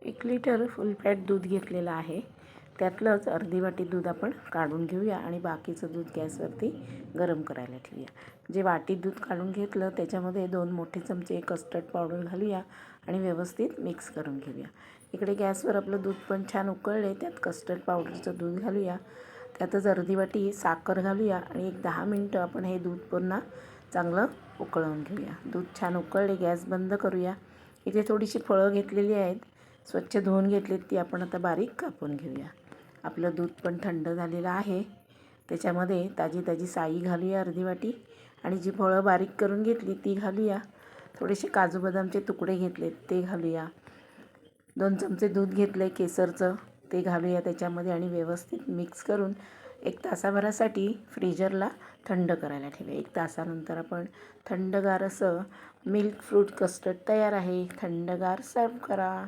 1 litre फुल fat दूध घेतलेलं आहे. त्यातलंच अर्धी वाटी दूध आपण काढून घेऊया आणि बाकीचं दूध गॅसवरती गरम करायला ठेवूया. जे वाटीत दूध काढून घेतलं त्याच्यामध्ये 2 मोठे चमचे कस्टर्ड पावडर घालूया आणि व्यवस्थित मिक्स करून घेऊया. इकडे गॅसवर आपलं दूध पण छान उकळले, त्यात कस्टर्ड पावडरचं दूध घालूया. त्यातच अर्धी वाटी साखर घालूया आणि एक 10 मिनटं आपण हे दूध पुन्हा चांगलं उकळवून घेऊया. दूध छान उकळले, गॅस बंद करूया. इथे थोडीशी फळं घेतलेली आहेत, स्वच्छ धुवून घेतलीत, ती आपण आता बारीक कापून घेऊया. आपलं दूध पण थंड झालेलं आहे. त्याच्यामध्ये ताजी ताजी साई घालूया अर्धी वाटी आणि जी फळं बारीक करून घेतली ती घालूया. थोडेसे काजू बदामचे तुकडे घेतलेत ते घालूया. 2 चमचे दूध घेतलं आहे केसरचं, ते घालूया त्याच्यामध्ये आणि व्यवस्थित मिक्स करून 1 तासाभरासाठी फ्रीजरला थंड करायला ठेवूया. 1 तासानंतर आपण थंडगार असं मिल्क फ्रूट कस्टर्ड तयार आहे. थंडगार सर्व करा.